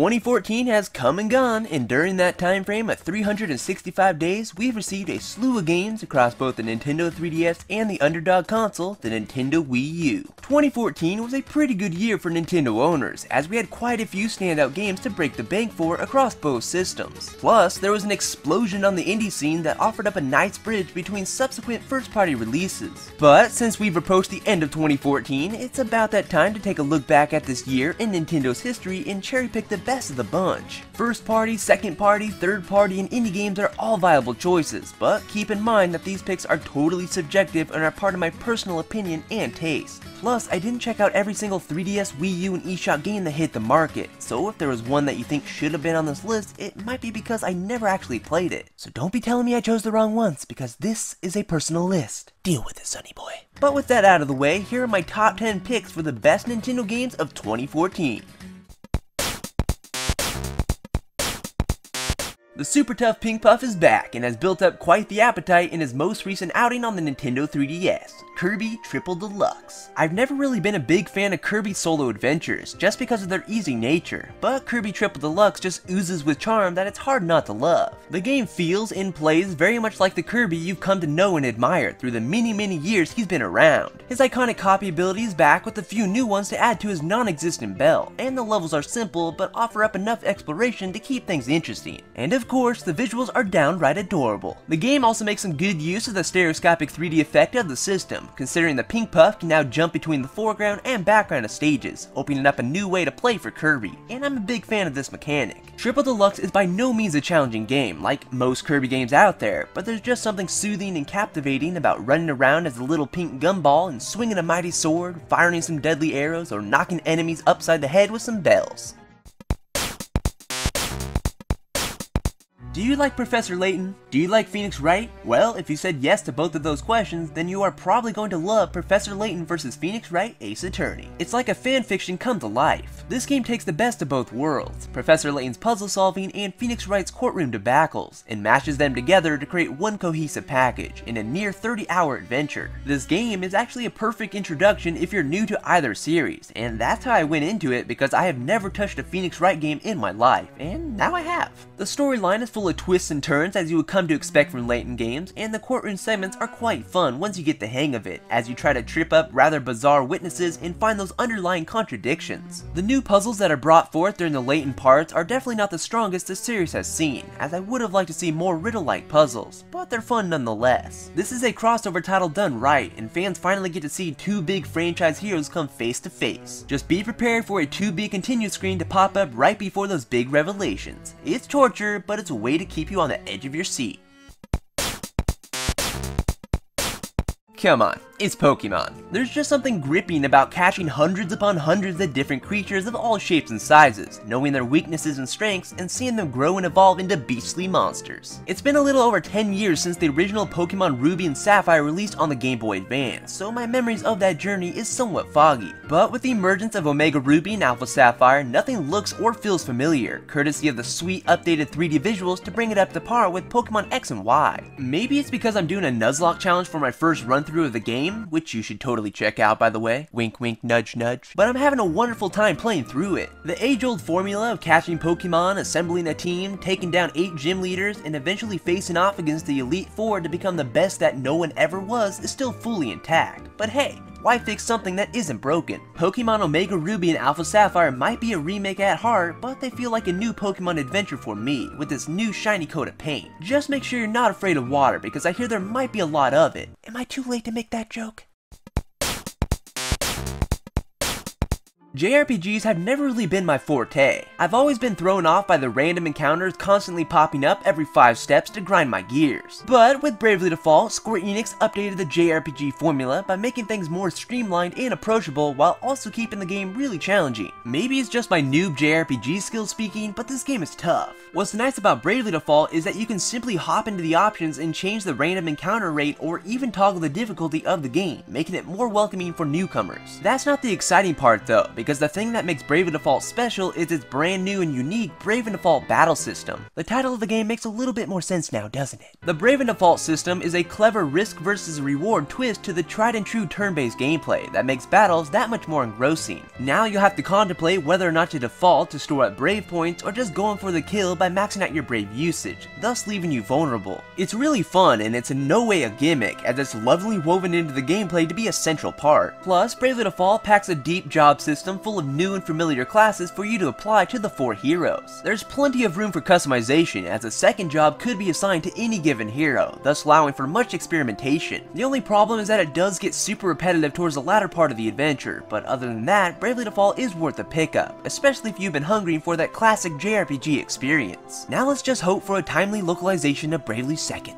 2014 has come and gone, and during that time frame of 365 days, we've received a slew of games across both the Nintendo 3DS and the underdog console, the Nintendo Wii U. 2014 was a pretty good year for Nintendo owners, as we had quite a few standout games to break the bank for across both systems. Plus, there was an explosion on the indie scene that offered up a nice bridge between subsequent first-party releases. But since we've approached the end of 2014, it's about that time to take a look back at this year in Nintendo's history and cherry-pick the best of the bunch. First party, second party, third party, and indie games are all viable choices, but keep in mind that these picks are totally subjective and are part of my personal opinion and taste. Plus, I didn't check out every single 3DS, Wii U, and eShop game that hit the market, so if there was one that you think should have been on this list, it might be because I never actually played it. So don't be telling me I chose the wrong ones, because this is a personal list. Deal with it, sonny boy. But with that out of the way, here are my top 10 picks for the best Nintendo games of 2014. The super tough Pink Puff is back and has built up quite the appetite in his most recent outing on the Nintendo 3DS, Kirby Triple Deluxe. I've never really been a big fan of Kirby solo adventures, just because of their easy nature, but Kirby Triple Deluxe just oozes with charm that it's hard not to love. The game feels and plays very much like the Kirby you've come to know and admire through the many years he's been around. His iconic copy ability is back with a few new ones to add to his non-existent belt, and the levels are simple but offer up enough exploration to keep things interesting. And of course, the visuals are downright adorable. The game also makes some good use of the stereoscopic 3D effect of the system, considering the Pink Puff can now jump between the foreground and background of stages, opening up a new way to play for Kirby, and I'm a big fan of this mechanic. Triple Deluxe is by no means a challenging game, like most Kirby games out there, but there's just something soothing and captivating about running around as a little pink gumball and swinging a mighty sword, firing some deadly arrows, or knocking enemies upside the head with some bells. Do you like Professor Layton? Do you like Phoenix Wright? Well, if you said yes to both of those questions, then you are probably going to love Professor Layton vs. Phoenix Wright Ace Attorney. It's like a fanfiction come to life. This game takes the best of both worlds, Professor Layton's puzzle solving and Phoenix Wright's courtroom debacles, and mashes them together to create one cohesive package in a near 30-hour adventure. This game is actually a perfect introduction if you're new to either series, and that's how I went into it because I have never touched a Phoenix Wright game in my life, and now I have. The storyline is full of twists and turns as you would come to expect from Layton games, and the courtroom segments are quite fun once you get the hang of it, as you try to trip up rather bizarre witnesses and find those underlying contradictions. The new puzzles that are brought forth during the Layton parts are definitely not the strongest the series has seen, as I would have liked to see more riddle-like puzzles, but they're fun nonetheless. This is a crossover title done right, and fans finally get to see two big franchise heroes come face to face. Just be prepared for a to be continued screen to pop up right before those big revelations. It's torture, but it's a way to keep you on the edge of your seat. Come on, it's Pokemon. There's just something gripping about catching hundreds upon hundreds of different creatures of all shapes and sizes, knowing their weaknesses and strengths, and seeing them grow and evolve into beastly monsters. It's been a little over 10 years since the original Pokemon Ruby and Sapphire released on the Game Boy Advance, so my memories of that journey is somewhat foggy. But with the emergence of Omega Ruby and Alpha Sapphire, nothing looks or feels familiar, courtesy of the sweet updated 3D visuals to bring it up to par with Pokemon X and Y. Maybe it's because I'm doing a Nuzlocke challenge for my first run through of the game, which you should totally check out by the way, wink wink nudge nudge, but I'm having a wonderful time playing through it. The age-old formula of catching Pokemon, assembling a team, taking down 8 gym leaders, and eventually facing off against the Elite Four to become the best that no one ever was is still fully intact. But hey, why fix something that isn't broken? Pokemon Omega Ruby and Alpha Sapphire might be a remake at heart, but they feel like a new Pokemon adventure for me, with this new shiny coat of paint. Just make sure you're not afraid of water, because I hear there might be a lot of it. Am I too late to make that joke? JRPGs have never really been my forte. I've always been thrown off by the random encounters constantly popping up every 5 steps to grind my gears. But with Bravely Default, Square Enix updated the JRPG formula by making things more streamlined and approachable while also keeping the game really challenging. Maybe it's just my noob JRPG skills speaking, but this game is tough. What's nice about Bravely Default is that you can simply hop into the options and change the random encounter rate or even toggle the difficulty of the game, making it more welcoming for newcomers. That's not the exciting part though, because the thing that makes Bravely Default special is its brand new and unique Bravely Default battle system. The title of the game makes a little bit more sense now, doesn't it? The Bravely Default system is a clever risk versus reward twist to the tried and true turn-based gameplay that makes battles that much more engrossing. Now you'll have to contemplate whether or not to default to store up Brave points or just going for the kill by maxing out your Brave usage, thus leaving you vulnerable. It's really fun and it's in no way a gimmick, as it's lovely woven into the gameplay to be a central part. Plus, Bravely Default packs a deep job system full of new and familiar classes for you to apply to the 4 heroes. There's plenty of room for customization, as a second job could be assigned to any given hero, thus allowing for much experimentation. The only problem is that it does get super repetitive towards the latter part of the adventure, but other than that, Bravely Default is worth a pickup, especially if you've been hungering for that classic JRPG experience. Now let's just hope for a timely localization of Bravely 2nd.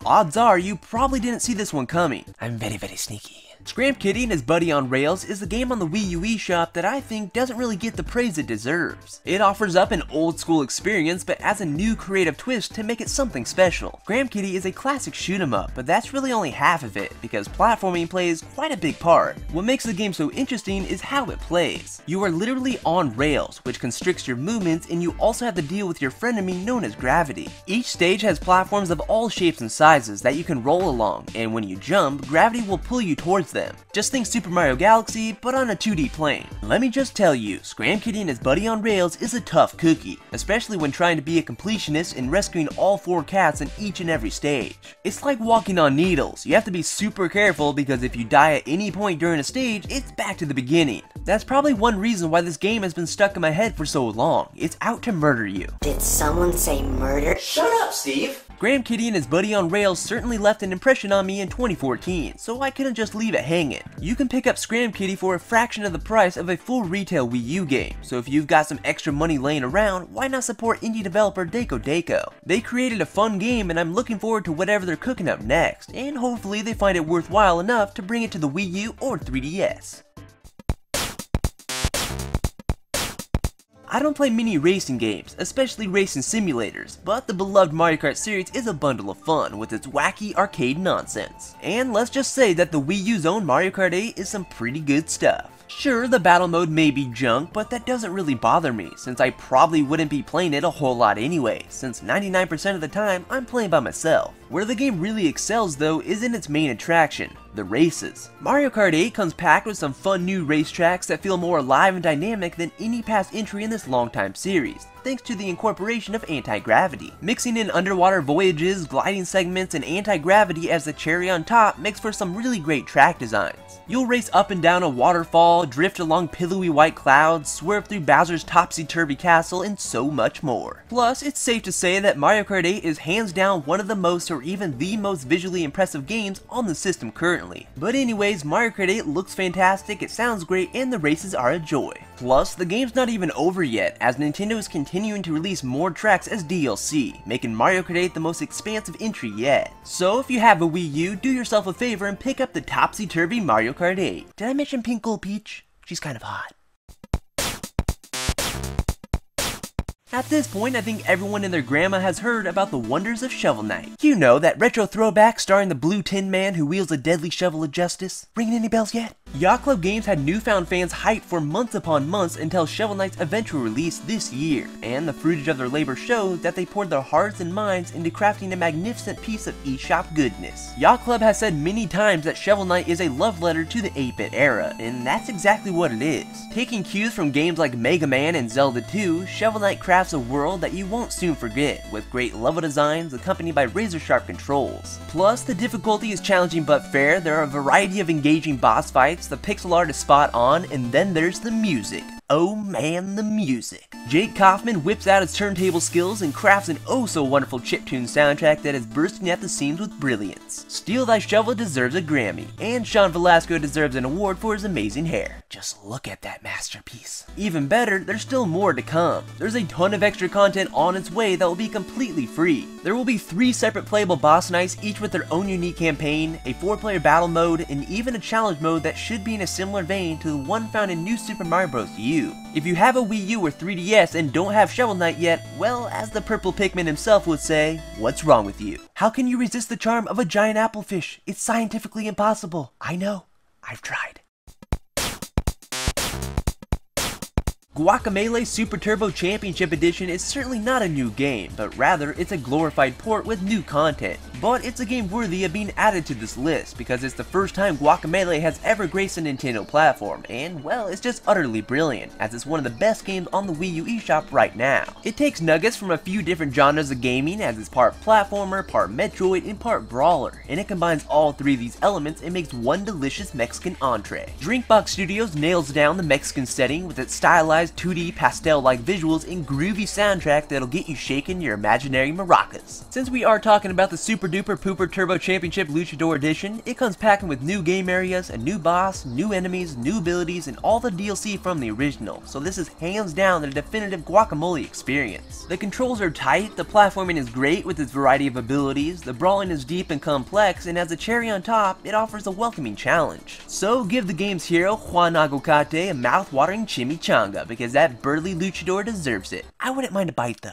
Odds are you probably didn't see this one coming. I'm very sneaky. Scram Kitty and his Buddy on Rails is the game on the Wii U eShop that I think doesn't really get the praise it deserves. It offers up an old school experience but adds a new creative twist to make it something special. Scram Kitty is a classic shoot 'em up, but that's really only half of it because platforming plays quite a big part. What makes the game so interesting is how it plays. You are literally on rails, which constricts your movements, and you also have to deal with your frenemy known as gravity. Each stage has platforms of all shapes and sizes that you can roll along, and when you jump, gravity will pull you towards them. Just think Super Mario Galaxy, but on a 2D plane. Let me just tell you, Scram Kitty and his Buddy on Rails is a tough cookie, especially when trying to be a completionist and rescuing all 4 cats in each and every stage. It's like walking on needles. You have to be super careful because if you die at any point during a stage, it's back to the beginning. That's probably one reason why this game has been stuck in my head for so long. It's out to murder you. Did someone say murder? Shut up, Steve! Scram Kitty and his Buddy on Rails certainly left an impression on me in 2014, so I couldn't just leave it hanging. You can pick up Scram Kitty for a fraction of the price of a full retail Wii U game, so if you've got some extra money laying around, why not support indie developer Deco Deco? They created a fun game and I'm looking forward to whatever they're cooking up next, and hopefully they find it worthwhile enough to bring it to the Wii U or 3DS. I don't play many racing games, especially racing simulators, but the beloved Mario Kart series is a bundle of fun with its wacky arcade nonsense. And let's just say that the Wii U's own Mario Kart 8 is some pretty good stuff. Sure, the battle mode may be junk, but that doesn't really bother me, since I probably wouldn't be playing it a whole lot anyway, since 99% of the time I'm playing by myself. Where the game really excels though is in its main attraction, the races. Mario Kart 8 comes packed with some fun new racetracks that feel more alive and dynamic than any past entry in this long-time series, thanks to the incorporation of anti-gravity. Mixing in underwater voyages, gliding segments, and anti-gravity as the cherry on top makes for some really great track designs. You'll race up and down a waterfall, drift along pillowy white clouds, swerve through Bowser's topsy-turvy castle, and so much more. Plus, it's safe to say that Mario Kart 8 is hands down one of the most or even the most visually impressive games on the system currently. But anyways, Mario Kart 8 looks fantastic, it sounds great, and the races are a joy. Plus, the game's not even over yet, as Nintendo is continuing to release more tracks as DLC, making Mario Kart 8 the most expansive entry yet. So if you have a Wii U, do yourself a favor and pick up the topsy-turvy Mario Kart 8. Did I mention Pink Gold Peach? She's kind of hot. At this point, I think everyone and their grandma has heard about the wonders of Shovel Knight. You know, that retro throwback starring the blue tin man who wields a deadly shovel of justice? Ringing any bells yet? Yacht Club Games had newfound fans hyped for months upon months until Shovel Knight's eventual release this year, and the fruitage of their labor showed that they poured their hearts and minds into crafting a magnificent piece of eShop goodness. Yacht Club has said many times that Shovel Knight is a love letter to the 8-bit era, and that's exactly what it is. Taking cues from games like Mega Man and Zelda 2, Shovel Knight crafts a world that you won't soon forget, with great level designs accompanied by razor-sharp controls. Plus, the difficulty is challenging but fair, there are a variety of engaging boss fights, the pixel art is spot on, and then there's the music. Oh man, the music. Jake Kaufman whips out his turntable skills and crafts an oh-so-wonderful chiptune soundtrack that is bursting at the seams with brilliance. Steal Thy Shovel deserves a Grammy, and Sean Velasco deserves an award for his amazing hair. Just look at that masterpiece. Even better, there's still more to come. There's a ton of extra content on its way that will be completely free. There will be 3 separate playable boss nights, each with their own unique campaign, a 4-player battle mode, and even a challenge mode that should be in a similar vein to the one found in New Super Mario Bros. U. If you have a Wii U or 3DS and don't have Shovel Knight yet, well, as the Purple Pikmin himself would say, what's wrong with you? How can you resist the charm of a giant applefish? It's scientifically impossible. I know. I've tried. Guacamelee Super Turbo Championship Edition is certainly not a new game, but rather it's a glorified port with new content. But it's a game worthy of being added to this list because it's the first time Guacamelee has ever graced a Nintendo platform, and well, it's just utterly brilliant, as it's one of the best games on the Wii U eShop right now. It takes nuggets from a few different genres of gaming, as it's part platformer, part Metroid, and part brawler, and it combines all three of these elements and makes one delicious Mexican entree. Drinkbox Studios nails down the Mexican setting with its stylized 2D pastel-like visuals and groovy soundtrack that'll get you shaking your imaginary maracas. Since we are talking about the Super Duper Pooper Turbo Championship Luchador Edition, it comes packing with new game areas, a new boss, new enemies, new abilities, and all the DLC from the original, so this is hands down the definitive Guacamelee experience. The controls are tight, the platforming is great with its variety of abilities, the brawling is deep and complex, and as a cherry on top, it offers a welcoming challenge. So give the game's hero, Juan Aguacate, a mouth-watering chimichanga, because that burly luchador deserves it. I wouldn't mind a bite though.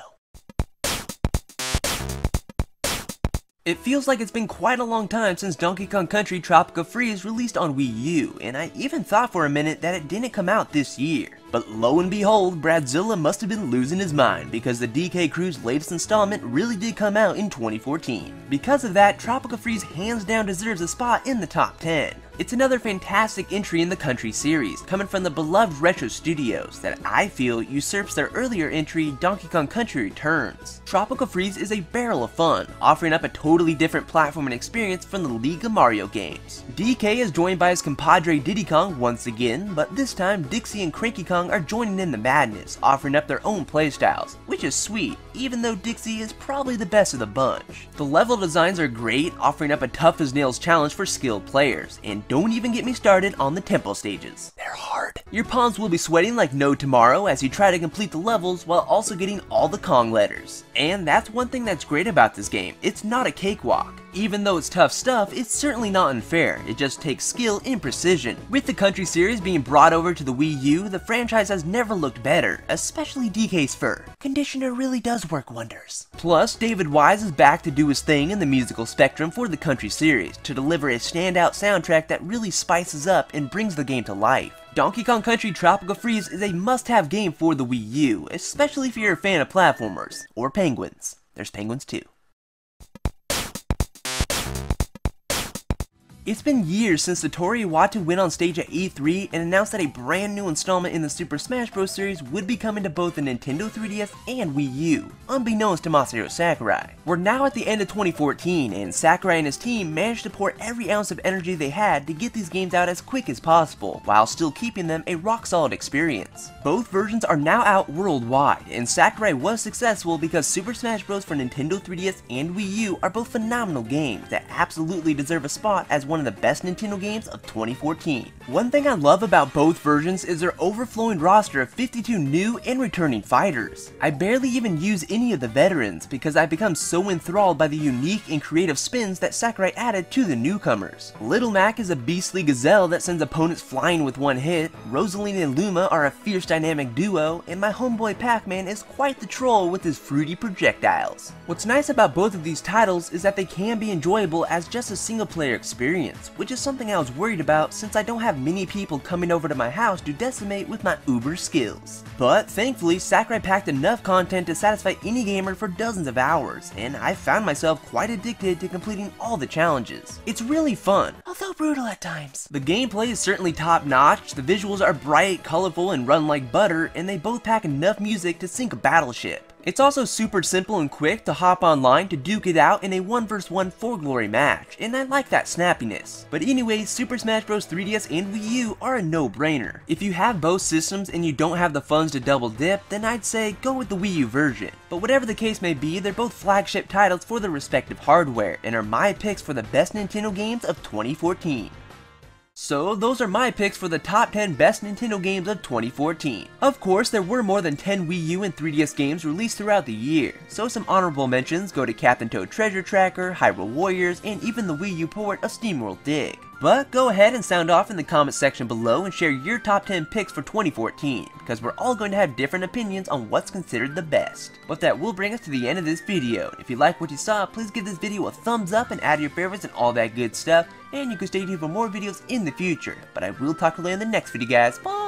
It feels like it's been quite a long time since Donkey Kong Country Tropical Freeze released on Wii U, and I even thought for a minute that it didn't come out this year. But lo and behold, Bradzilla must have been losing his mind because the DK Crew's latest installment really did come out in 2014. Because of that, Tropical Freeze hands down deserves a spot in the top 10. It's another fantastic entry in the Country series, coming from the beloved Retro Studios that I feel usurps their earlier entry, Donkey Kong Country Returns. Tropical Freeze is a barrel of fun, offering up a totally different platforming experience from the League of Mario games. DK is joined by his compadre Diddy Kong once again, but this time Dixie and Cranky Kong are joining in the madness, offering up their own playstyles, which is sweet, even though Dixie is probably the best of the bunch. The level designs are great, offering up a tough as nails challenge for skilled players, and don't even get me started on the tempo stages. They're hard. Your palms will be sweating like no tomorrow as you try to complete the levels while also getting all the Kong letters. And that's one thing that's great about this game, it's not a cakewalk. Even though it's tough stuff, it's certainly not unfair, it just takes skill and precision. With the Country series being brought over to the Wii U, the franchise has never looked better, especially DK's fur. Conditioner really does work wonders. Plus, David Wise is back to do his thing in the musical spectrum for the Country series, to deliver a standout soundtrack that really spices up and brings the game to life. Donkey Kong Country Tropical Freeze is a must-have game for the Wii U, especially if you're a fan of platformers, or penguins. There's penguins too. It's been years since Satoru Iwata went on stage at E3 and announced that a brand new installment in the Super Smash Bros. Series would be coming to both the Nintendo 3DS and Wii U, unbeknownst to Masahiro Sakurai. We're now at the end of 2014, and Sakurai and his team managed to pour every ounce of energy they had to get these games out as quick as possible, while still keeping them a rock-solid experience. Both versions are now out worldwide, and Sakurai was successful because Super Smash Bros. For Nintendo 3DS and Wii U are both phenomenal games that absolutely deserve a spot as one of the best Nintendo games of 2014. One thing I love about both versions is their overflowing roster of 52 new and returning fighters. I barely even use any of the veterans because I've become so enthralled by the unique and creative spins that Sakurai added to the newcomers. Little Mac is a beastly gazelle that sends opponents flying with one hit, Rosaline and Luma are a fierce dynamic duo, and my homeboy Pac-Man is quite the troll with his fruity projectiles. What's nice about both of these titles is that they can be enjoyable as just a single player experience, which is something I was worried about since I don't have many people coming over to my house to decimate with my uber skills. But thankfully, Sakurai packed enough content to satisfy any gamer for dozens of hours, and I found myself quite addicted to completing all the challenges. It's really fun, although brutal at times. The gameplay is certainly top notch, the visuals are bright, colorful, and run like butter, and they both pack enough music to sink a battleship. It's also super simple and quick to hop online to duke it out in a 1 vs 1 for glory match, and I like that snappiness. But anyways, Super Smash Bros. 3DS and Wii U are a no-brainer. If you have both systems and you don't have the funds to double dip, then I'd say go with the Wii U version. But whatever the case may be, they're both flagship titles for their respective hardware, and are my picks for the best Nintendo games of 2014. So those are my picks for the top 10 best Nintendo games of 2014. Of course, there were more than 10 Wii U and 3DS games released throughout the year, so some honorable mentions go to Captain Toad Treasure Tracker, Hyrule Warriors, and even the Wii U port of SteamWorld Dig. But go ahead and sound off in the comment section below and share your top 10 picks for 2014, because we're all going to have different opinions on what's considered the best. But that will bring us to the end of this video. If you like what you saw, please give this video a thumbs up and add your favorites and all that good stuff, and you can stay tuned for more videos in the future. But I will talk to you in the next video, guys. Bye!